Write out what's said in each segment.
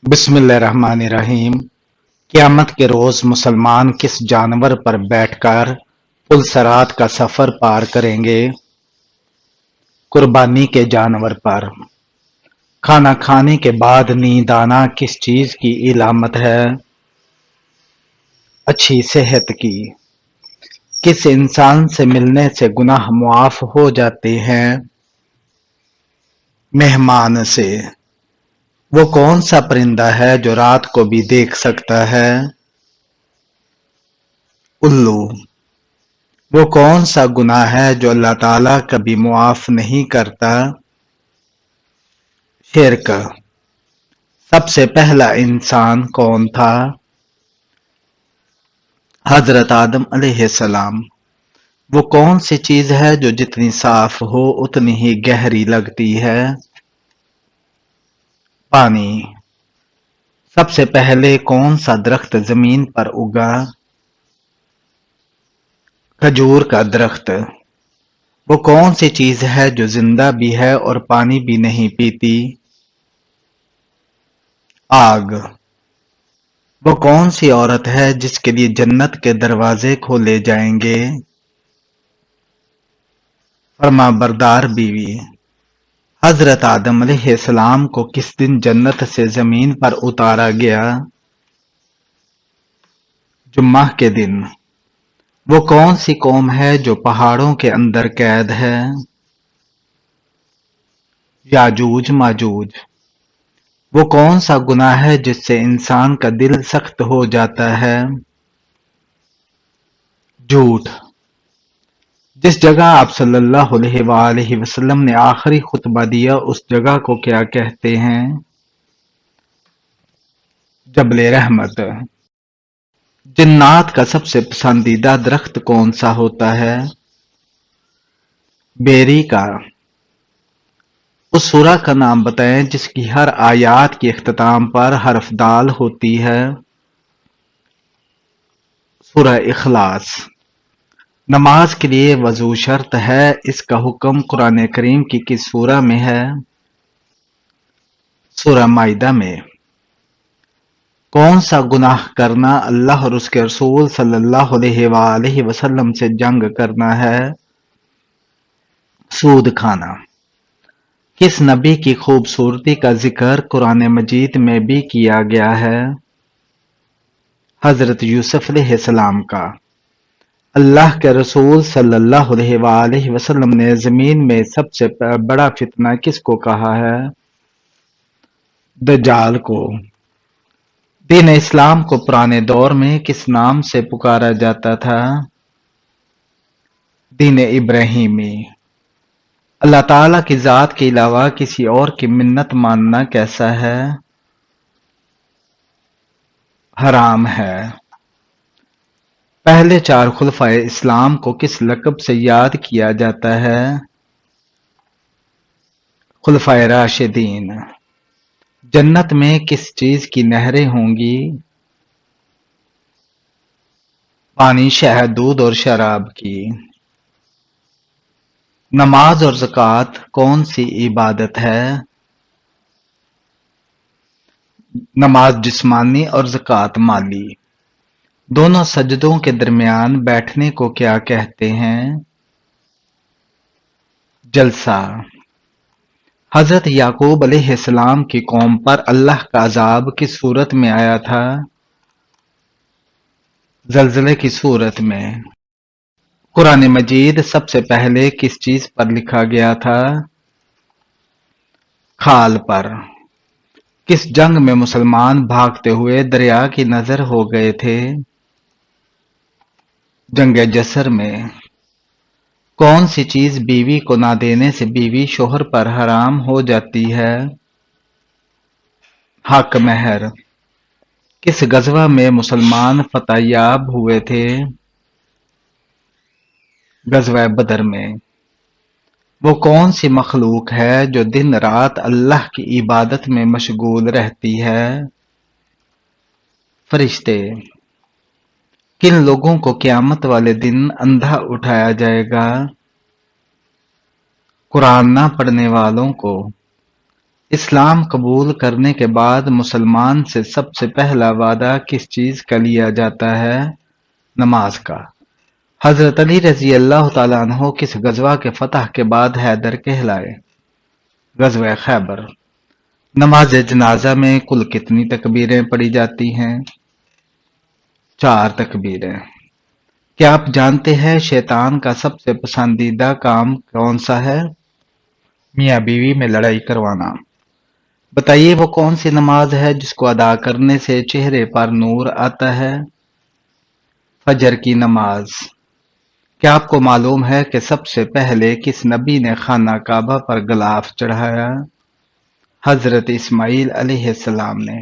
بسم اللہ الرحمن الرحیم۔ قیامت کے روز مسلمان کس جانور پر بیٹھ کر پل صراط کا سفر پار کریں گے؟ قربانی کے جانور پر۔ کھانا کھانے کے بعد نیند آنا کس چیز کی علامت ہے؟ اچھی صحت کی۔ کس انسان سے ملنے سے گناہ معاف ہو جاتے ہیں؟ مہمان سے۔ وہ کون سا پرندہ ہے جو رات کو بھی دیکھ سکتا ہے؟ الو۔ وہ کون سا گناہ ہے جو اللہ تعالیٰ کبھی معاف نہیں کرتا؟ شرک۔ سب سے پہلا انسان کون تھا؟ حضرت آدم علیہ السلام۔ وہ کون سی چیز ہے جو جتنی صاف ہو اتنی ہی گہری لگتی ہے؟ پانی۔ سب سے پہلے کون سا درخت زمین پر اگا؟ کھجور کا درخت۔ وہ کون سی چیز ہے جو زندہ بھی ہے اور پانی بھی نہیں پیتی؟ آگ۔ وہ کون سی عورت ہے جس کے لیے جنت کے دروازے کھولے جائیں گے؟ فرما بردار بیوی۔ حضرت آدم علیہ السلام کو کس دن جنت سے زمین پر اتارا گیا؟ جمعہ کے دن۔ وہ کون سی قوم ہے جو پہاڑوں کے اندر قید ہے؟ یاجوج ماجوج۔ وہ کون سا گناہ ہے جس سے انسان کا دل سخت ہو جاتا ہے؟ جھوٹ۔ جس جگہ آپ صلی اللہ علیہ وآلہ وسلم نے آخری خطبہ دیا اس جگہ کو کیا کہتے ہیں؟ جبل رحمت۔ جنات کا سب سے پسندیدہ درخت کون سا ہوتا ہے؟ بیری کا۔ اس سورہ کا نام بتائیں جس کی ہر آیات کے اختتام پر حرف دال ہوتی ہے؟ سورہ اخلاص۔ نماز کے لیے وضو شرط ہے، اس کا حکم قرآن کریم کی کس سورہ میں ہے؟ سورہ مائدہ میں۔ کون سا گناہ کرنا اللہ اور اس کے رسول صلی اللہ علیہ وآلہ وسلم سے جنگ کرنا ہے؟ سود کھانا۔ کس نبی کی خوبصورتی کا ذکر قرآن مجید میں بھی کیا گیا ہے؟ حضرت یوسف علیہ السلام کا۔ اللہ کے رسول صلی اللہ علیہ وآلہ وسلم نے زمین میں سب سے بڑا فتنہ کس کو کہا ہے؟ دجال کو۔ دین اسلام کو پرانے دور میں کس نام سے پکارا جاتا تھا؟ دین ابراہیمی۔ اللہ تعالیٰ کی ذات کے علاوہ کسی اور کی منت ماننا کیسا ہے؟ حرام ہے۔ پہلے چار خلفائے اسلام کو کس لقب سے یاد کیا جاتا ہے؟ خلفائے راشدین۔ جنت میں کس چیز کی نہریں ہوں گی؟ پانی، شہد، دودھ اور شراب کی۔ نماز اور زکوٰۃ کون سی عبادت ہے؟ نماز جسمانی اور زکوٰۃ مالی۔ دونوں سجدوں کے درمیان بیٹھنے کو کیا کہتے ہیں؟ جلسہ۔ حضرت یعقوب علیہ السلام کی قوم پر اللہ کا عذاب کس صورت میں آیا تھا؟ زلزلے کی صورت میں۔ قرآن مجید سب سے پہلے کس چیز پر لکھا گیا تھا؟ کھال پر۔ کس جنگ میں مسلمان بھاگتے ہوئے دریا کی نظر ہو گئے تھے؟ جنگ جسر میں۔ کون سی چیز بیوی کو نہ دینے سے بیوی شوہر پر حرام ہو جاتی ہے؟ حق مہر۔ کس غزوہ میں مسلمان فتح یاب ہوئے تھے؟ غزوہ بدر میں۔ وہ کون سی مخلوق ہے جو دن رات اللہ کی عبادت میں مشغول رہتی ہے؟ فرشتے۔ کن لوگوں کو قیامت والے دن اندھا اٹھایا جائے گا؟ قرآن نہ پڑھنے والوں کو۔ اسلام قبول کرنے کے بعد مسلمان سے سب سے پہلا وعدہ کس چیز کا لیا جاتا ہے؟ نماز کا۔ حضرت علی رضی اللہ تعالیٰ عنہ کس غزوہ کے فتح کے بعد حیدر کہلائے؟ غزوہ خیبر۔ نماز جنازہ میں کل کتنی تکبیریں پڑھی جاتی ہیں؟ 4 تکبیریں۔ کیا آپ جانتے ہیں شیطان کا سب سے پسندیدہ کام کون سا ہے؟ میاں بیوی میں لڑائی کروانا۔ بتائیے وہ کون سی نماز ہے جس کو ادا کرنے سے چہرے پر نور آتا ہے؟ فجر کی نماز۔ کیا آپ کو معلوم ہے کہ سب سے پہلے کس نبی نے خانہ کعبہ پر غلاف چڑھایا؟ حضرت اسماعیل علیہ السلام نے۔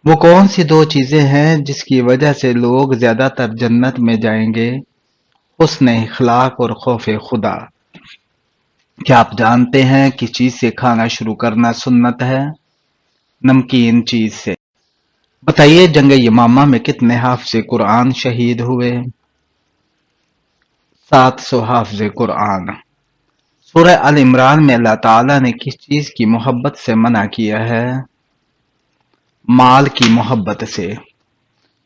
وہ کون سی 2 چیزیں ہیں جس کی وجہ سے لوگ زیادہ تر جنت میں جائیں گے؟ حسن اخلاق اور خوف خدا۔ کیا آپ جانتے ہیں کس چیز سے کھانا شروع کرنا سنت ہے؟ نمکین چیز سے۔ بتائیے جنگ یمامہ میں کتنے حافظ قرآن شہید ہوئے؟ 700 حافظ قرآن۔ سورہ ال عمران میں اللہ تعالیٰ نے کس چیز کی محبت سے منع کیا ہے؟ مال کی محبت سے۔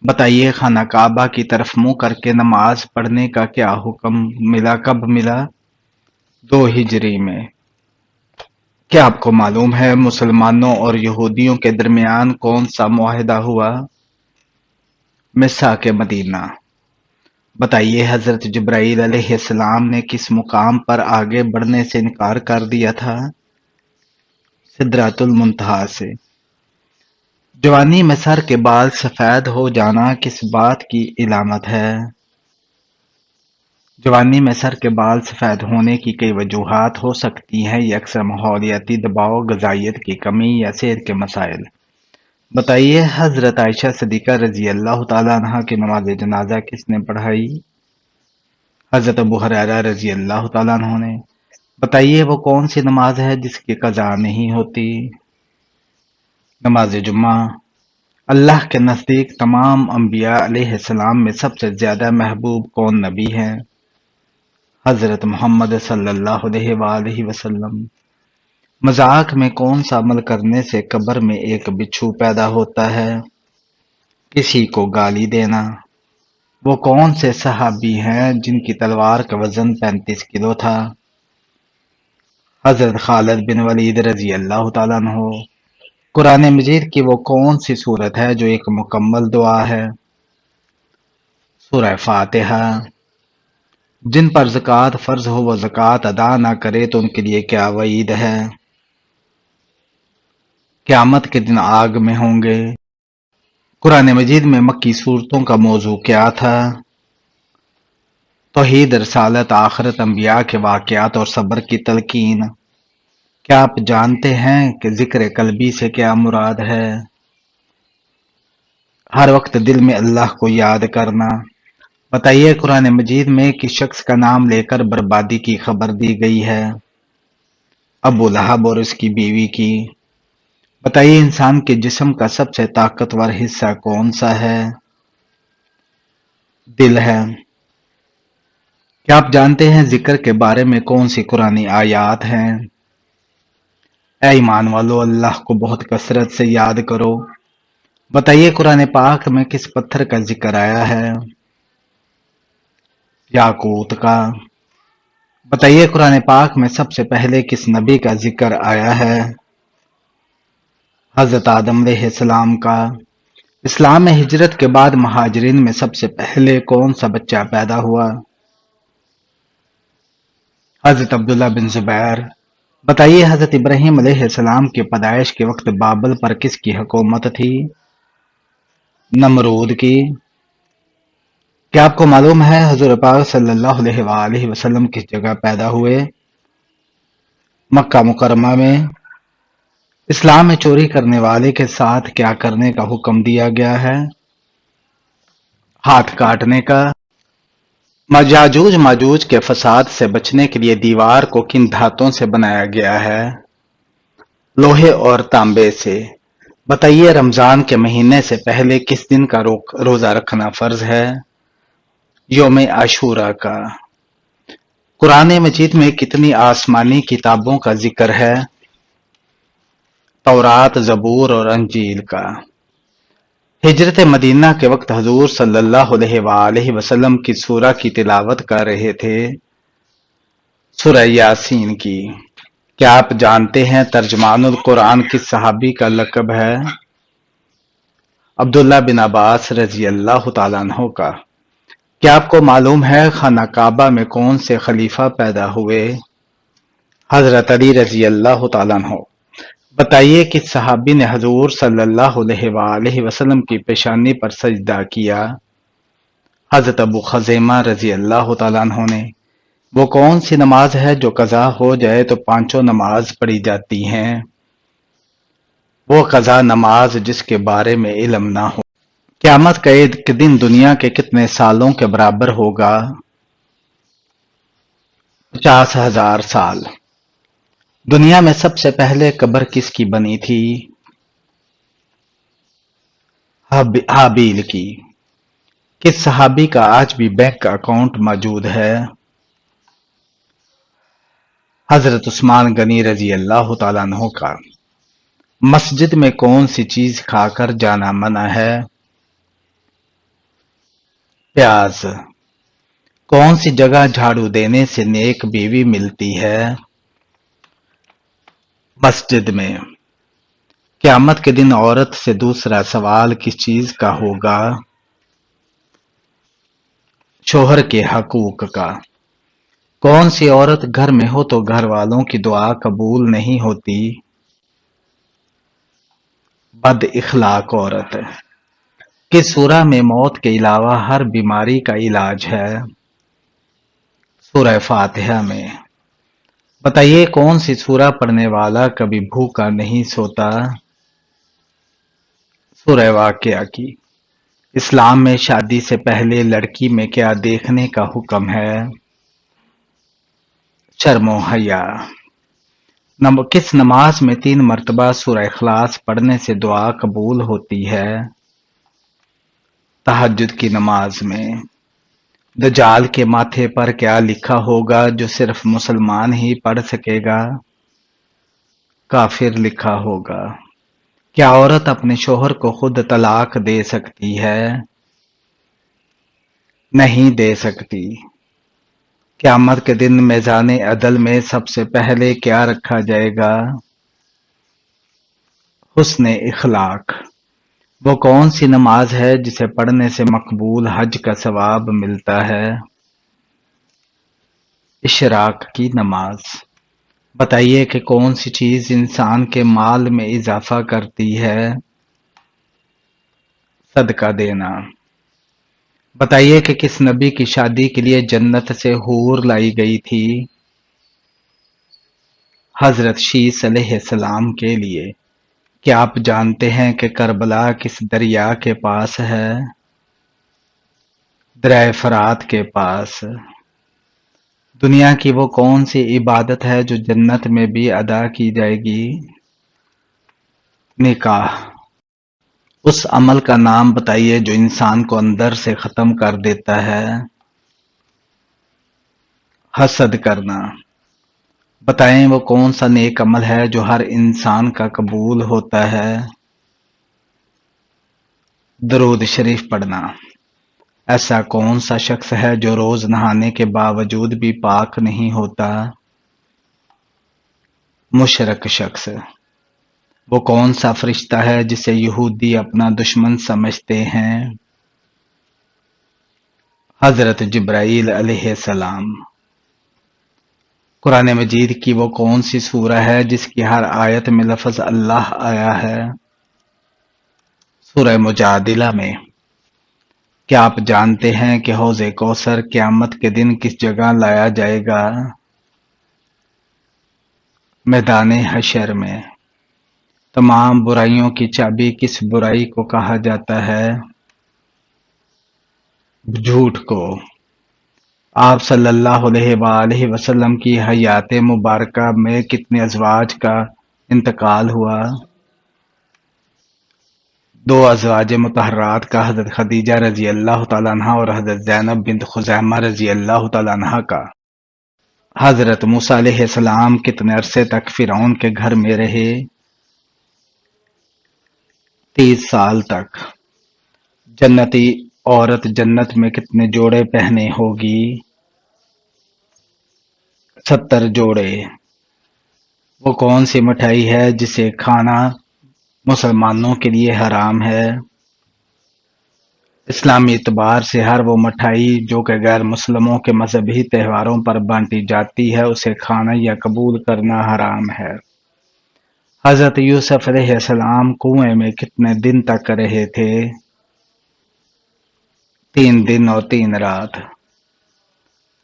بتائیے خانہ کعبہ کی طرف منہ کر کے نماز پڑھنے کا کیا حکم ملا، کب ملا؟ 2 ہجری میں۔ کیا آپ کو معلوم ہے مسلمانوں اور یہودیوں کے درمیان کون سا معاہدہ ہوا؟ میثاق مدینہ۔ بتائیے حضرت جبرائیل علیہ السلام نے کس مقام پر آگے بڑھنے سے انکار کر دیا تھا؟ سدرۃ المنتہا سے۔ جوانی میں سر کے بال سفید ہو جانا کس بات کی علامت ہے؟ جوانی میں سر کے بال سفید ہونے کی کئی وجوہات ہو سکتی ہیں، یہ اکثر ماحولیاتی دباؤ، غذائیت کی کمی یا صحت کے مسائل۔ بتائیے حضرت عائشہ صدیقہ رضی اللہ تعالیٰ عنہا کی نماز جنازہ کس نے پڑھائی؟ حضرت ابو ہریرہ رضی اللہ تعالیٰ عنہ نے۔ بتائیے وہ کون سی نماز ہے جس کی قضا نہیں ہوتی؟ نماز جمعہ۔ اللہ کے نزدیک تمام انبیاء علیہ السلام میں سب سے زیادہ محبوب کون نبی ہے؟ حضرت محمد صلی اللہ علیہ وآلہ وسلم۔ مذاق میں کون سا عمل کرنے سے قبر میں ایک بچھو پیدا ہوتا ہے؟ کسی کو گالی دینا۔ وہ کون سے صحابی ہیں جن کی تلوار کا وزن 35 کلو تھا؟ حضرت خالد بن ولید رضی اللہ تعالیٰ عنہ۔ قرآن مجید کی وہ کون سی سورت ہے جو ایک مکمل دعا ہے؟ سورہ فاتحہ۔ جن پر زکوٰۃ فرض ہو وہ زکوٰۃ ادا نہ کرے تو ان کے لیے کیا وعید ہے؟ قیامت کے دن آگ میں ہوں گے۔ قرآن مجید میں مکی صورتوں کا موضوع کیا تھا؟ توحید، رسالت، آخرت، انبیاء کے واقعات اور صبر کی تلقین۔ کیا آپ جانتے ہیں کہ ذکر قلبی سے کیا مراد ہے؟ ہر وقت دل میں اللہ کو یاد کرنا۔ بتائیے قرآن مجید میں کس شخص کا نام لے کر بربادی کی خبر دی گئی ہے؟ ابو لہب اور اس کی بیوی کی۔ بتائیے انسان کے جسم کا سب سے طاقتور حصہ کون سا ہے؟ دل ہے۔ کیا آپ جانتے ہیں ذکر کے بارے میں کون سی قرآنی آیات ہیں؟ اے ایمان والو اللہ کو بہت کثرت سے یاد کرو۔ بتائیے قرآن پاک میں کس پتھر کا ذکر آیا ہے؟ یاقوت کا۔ بتائیے قرآن پاک میں سب سے پہلے کس نبی کا ذکر آیا ہے؟ حضرت آدم علیہ السلام کا۔ اسلام میں ہجرت کے بعد مہاجرین میں سب سے پہلے کون سا بچہ پیدا ہوا؟ حضرت عبداللہ بن زبیر۔ بتائیے حضرت ابراہیم علیہ السلام کی پیدائش کے وقت بابل پر کس کی حکومت تھی؟ نمرود کی۔ کیا آپ کو معلوم ہے حضور پاک صلی اللہ علیہ وآلہ وسلم کس جگہ پیدا ہوئے؟ مکہ مکرمہ میں۔ اسلام میں چوری کرنے والے کے ساتھ کیا کرنے کا حکم دیا گیا ہے؟ ہاتھ کاٹنے کا۔ یاجوج ماجوج کے فساد سے بچنے کے لیے دیوار کو کن دھاتوں سے بنایا گیا ہے؟ لوہے اور تانبے سے۔ بتائیے رمضان کے مہینے سے پہلے کس دن کا روزہ رکھنا فرض ہے؟ یوم عاشوراء کا۔ قرآن مجید میں کتنی آسمانی کتابوں کا ذکر ہے؟ تورات، زبور اور انجیل کا۔ ہجرت مدینہ کے وقت حضور صلی اللہ علیہ وآلہ وسلم کی سورہ کی تلاوت کر رہے تھے، سورہ یاسین کی۔ کیا آپ جانتے ہیں ترجمان القرآن کس صحابی کا لقب ہے؟ عبداللہ بن عباس رضی اللہ تعالیٰ عنہ کا۔ کیا آپ کو معلوم ہے خانہ کعبہ میں کون سے خلیفہ پیدا ہوئے؟ حضرت علی رضی اللہ تعالیٰ عنہ۔ بتائیے کس صحابی نے حضور صلی اللہ علیہ وآلہ وسلم کی پیشانی پر سجدہ کیا؟ حضرت ابو خزیمہ رضی اللہ تعالیٰ عنہ نے۔ وہ کون سی نماز ہے جو قضا ہو جائے تو پانچوں نماز پڑھی جاتی ہیں؟ وہ قضا نماز جس کے بارے میں علم نہ ہو۔ قیامت کا ایک دن دنیا کے کتنے سالوں کے برابر ہوگا؟ 50,000 سال۔ دنیا میں سب سے پہلے قبر کس کی بنی تھی؟ حابیل کی۔ کس صحابی کا آج بھی بینک اکاؤنٹ موجود ہے؟ حضرت عثمان غنی رضی اللہ تعالیٰ عنہ کا۔ مسجد میں کون سی چیز کھا کر جانا منع ہے؟ پیاز۔ کون سی جگہ جھاڑو دینے سے نیک بیوی ملتی ہے؟ مسجد میں۔ قیامت کے دن عورت سے دوسرا سوال کس چیز کا ہوگا؟ شوہر کے حقوق کا۔ کون سی عورت گھر میں ہو تو گھر والوں کی دعا قبول نہیں ہوتی؟ بد اخلاق عورت۔ کس سورہ میں موت کے علاوہ ہر بیماری کا علاج ہے؟ سورہ فاتحہ میں۔ بتائیے کون سی سورہ پڑھنے والا کبھی بھوکا نہیں سوتا؟ سورہ واقعہ کی۔ اسلام میں شادی سے پہلے لڑکی میں کیا دیکھنے کا حکم ہے؟ شرم و حیا۔ کس نماز میں 3 مرتبہ سورہ اخلاص پڑھنے سے دعا قبول ہوتی ہے؟ تہجد کی نماز میں۔ دجال کے ماتھے پر کیا لکھا ہوگا جو صرف مسلمان ہی پڑھ سکے گا؟ کافر لکھا ہوگا۔ کیا عورت اپنے شوہر کو خود طلاق دے سکتی ہے؟ نہیں دے سکتی۔ قیامت کے دن میزان عدل میں سب سے پہلے کیا رکھا جائے گا؟ حسن اخلاق۔ وہ کون سی نماز ہے جسے پڑھنے سے مقبول حج کا ثواب ملتا ہے؟ اشراق کی نماز۔ بتائیے کہ کون سی چیز انسان کے مال میں اضافہ کرتی ہے؟ صدقہ دینا۔ بتائیے کہ کس نبی کی شادی کے لیے جنت سے حور لائی گئی تھی؟ حضرت شیس علیہ السلام کے لیے۔ کیا آپ جانتے ہیں کہ کربلا کس دریا کے پاس ہے؟ دریائے فرات کے پاس۔ دنیا کی وہ کون سی عبادت ہے جو جنت میں بھی ادا کی جائے گی؟ نکاح۔ اس عمل کا نام بتائیے جو انسان کو اندر سے ختم کر دیتا ہے۔ حسد کرنا۔ بتائیں وہ کون سا نیک عمل ہے جو ہر انسان کا قبول ہوتا ہے؟ درود شریف پڑھنا۔ ایسا کون سا شخص ہے جو روز نہانے کے باوجود بھی پاک نہیں ہوتا؟ مشرک شخص۔ وہ کون سا فرشتہ ہے جسے یہودی اپنا دشمن سمجھتے ہیں؟ حضرت جبرائیل علیہ السلام۔ قرآن مجید کی وہ کون سی سورہ ہے جس کی ہر آیت میں لفظ اللہ آیا ہے؟ سورہ مجادلہ میں۔ کیا آپ جانتے ہیں کہ حوض کوثر قیامت کے دن کس جگہ لایا جائے گا؟ میدان حشر میں۔ تمام برائیوں کی چابی کس برائی کو کہا جاتا ہے؟ جھوٹ کو۔ آپ صلی اللہ علیہ وآلہ وسلم کی حیات مبارکہ میں کتنے ازواج کا انتقال ہوا؟ 2 ازواج مطہرات کا، حضرت خدیجہ رضی اللہ تعالیٰ عنہ اور حضرت زینب بنت خزیمہ رضی اللہ تعالیٰ عنہ کا۔ حضرت موسیٰ علیہ السلام کتنے عرصے تک فرعون کے گھر میں رہے؟ 30 سال تک جنتی عورت جنت میں کتنے جوڑے پہنے ہوگی؟ 70 جوڑے۔ وہ کون سی مٹھائی ہے جسے کھانا مسلمانوں کے لیے حرام ہے؟ اسلامی اعتبار سے ہر وہ مٹھائی جو کہ غیر مسلموں کے مذہبی تہواروں پر بانٹی جاتی ہے اسے کھانا یا قبول کرنا حرام ہے۔ حضرت یوسف علیہ السلام کنویں میں کتنے دن تک رہے تھے؟ 3 دن اور 3 رات۔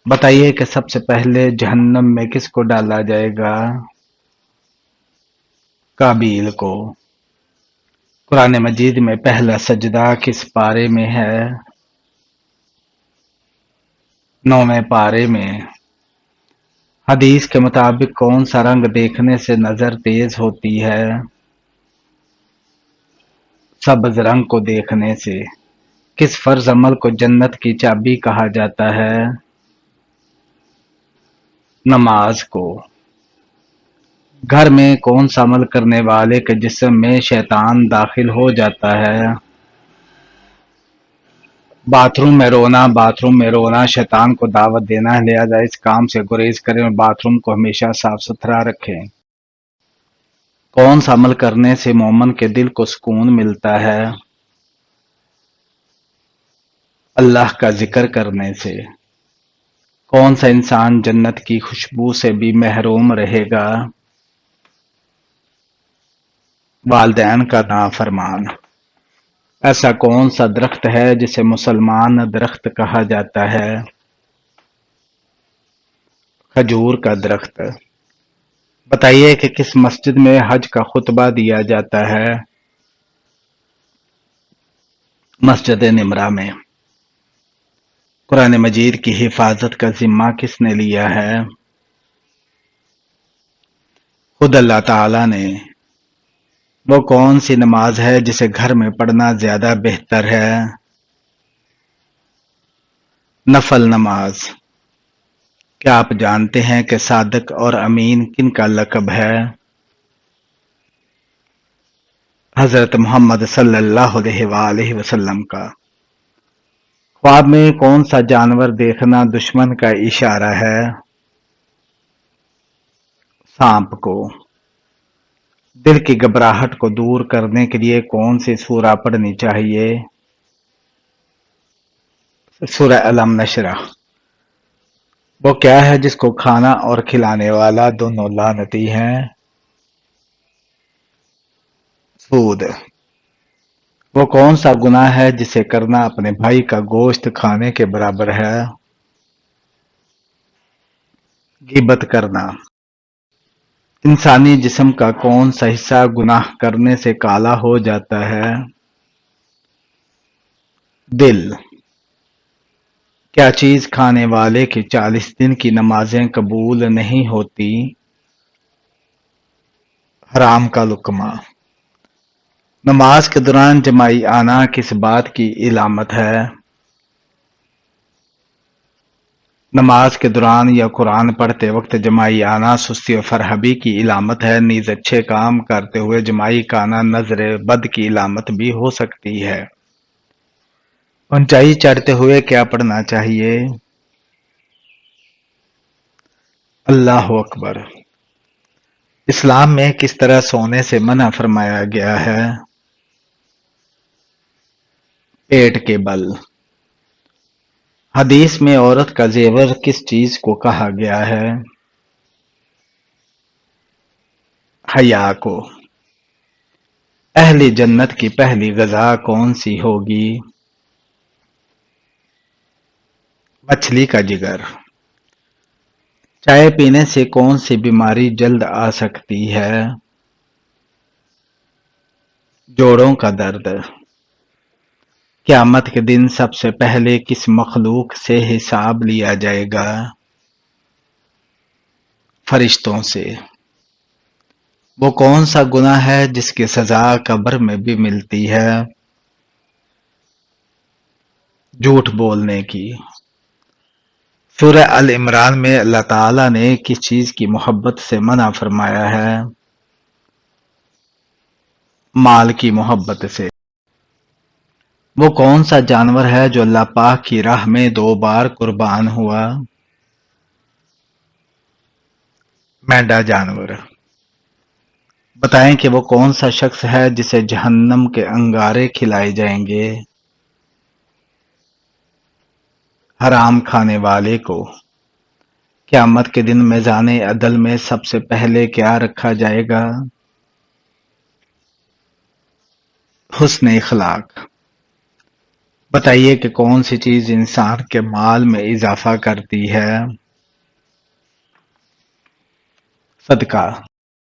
بتائیے کہ سب سے پہلے جہنم میں کس کو ڈالا جائے گا؟ قابیل کو۔ قرآن مجید میں پہلا سجدہ کس پارے میں ہے؟ 9ویں پارے میں۔ حدیث کے مطابق کون سا رنگ دیکھنے سے نظر تیز ہوتی ہے؟ سبز رنگ کو دیکھنے سے۔ کس فرض عمل کو جنت کی چابی کہا جاتا ہے؟ نماز کو۔ گھر میں کون سا عمل کرنے والے کے جسم میں شیطان داخل ہو جاتا ہے؟ باتھ روم میں رونا شیطان کو دعوت دینا ہے، لہذا اس کام سے گریز کریں اور باتھ روم کو ہمیشہ صاف ستھرا رکھیں۔ کون سا عمل کرنے سے مومن کے دل کو سکون ملتا ہے؟ اللہ کا ذکر کرنے سے۔ کون سا انسان جنت کی خوشبو سے بھی محروم رہے گا؟ والدین کا نافرمان۔ ایسا کون سا درخت ہے جسے مسلمان درخت کہا جاتا ہے؟ کھجور کا درخت۔ بتائیے کہ کس مسجد میں حج کا خطبہ دیا جاتا ہے؟ مسجد نمرہ میں۔ قرآن مجید کی حفاظت کا ذمہ کس نے لیا ہے؟ خود اللہ تعالی نے۔ وہ کون سی نماز ہے جسے گھر میں پڑھنا زیادہ بہتر ہے؟ نفل نماز۔ کیا آپ جانتے ہیں کہ صادق اور امین کن کا لقب ہے؟ حضرت محمد صلی اللہ علیہ وآلہ وسلم کا۔ خواب میں کون سا جانور دیکھنا دشمن کا اشارہ ہے؟ سانپ کو۔ دل کی گھبراہٹ کو دور کرنے کے لیے کون سی سورہ پڑھنی چاہیے؟ سورہ الم نشرح۔ وہ کیا ہے جس کو کھانا اور کھلانے والا دونوں لعنتی ہیں؟ سود۔ وہ کون سا گناہ ہے جسے کرنا اپنے بھائی کا گوشت کھانے کے برابر ہے؟ غیبت کرنا۔ انسانی جسم کا کون سا حصہ گناہ کرنے سے کالا ہو جاتا ہے؟ دل۔ کیا چیز کھانے والے کی 40 دن کی نمازیں قبول نہیں ہوتی؟ حرام کا لقمہ۔ نماز کے دوران جماعی آنا کس بات کی علامت ہے؟ نماز کے دوران یا قرآن پڑھتے وقت جماعی آنا سستی و فرحبی کی علامت ہے، نیز اچھے کام کرتے ہوئے جماعی کا آنا نظر بد کی علامت بھی ہو سکتی ہے۔ اونچائی چڑھتے ہوئے کیا پڑھنا چاہیے؟ اللہ اکبر۔ اسلام میں کس طرح سونے سے منع فرمایا گیا ہے؟ پیٹ کے بل۔ حدیث میں عورت کا زیور کس چیز کو کہا گیا ہے؟ حیا کو۔ اہل جنت کی پہلی غذا کون سی ہوگی؟ مچھلی کا جگر۔ چائے پینے سے کون سی بیماری جلد آ سکتی ہے؟ جوڑوں کا درد۔ قیامت کے دن سب سے پہلے کس مخلوق سے حساب لیا جائے گا؟ فرشتوں سے۔ وہ کون سا گناہ ہے جس کی سزا قبر میں بھی ملتی ہے؟ جھوٹ بولنے کی۔ سورہ ال عمران میں اللہ تعالیٰ نے کس چیز کی محبت سے منع فرمایا ہے؟ مال کی محبت سے۔ وہ کون سا جانور ہے جو اللہ پاک کی راہ میں 2 بار قربان ہوا؟ مینڈا جانور۔ بتائیں کہ وہ کون سا شخص ہے جسے جہنم کے انگارے کھلائے جائیں گے؟ حرام کھانے والے کو۔ قیامت کے دن میزان عدل میں سب سے پہلے کیا رکھا جائے گا؟ حسن اخلاق۔ بتائیے کہ کون سی چیز انسان کے مال میں اضافہ کرتی ہے؟ صدقہ۔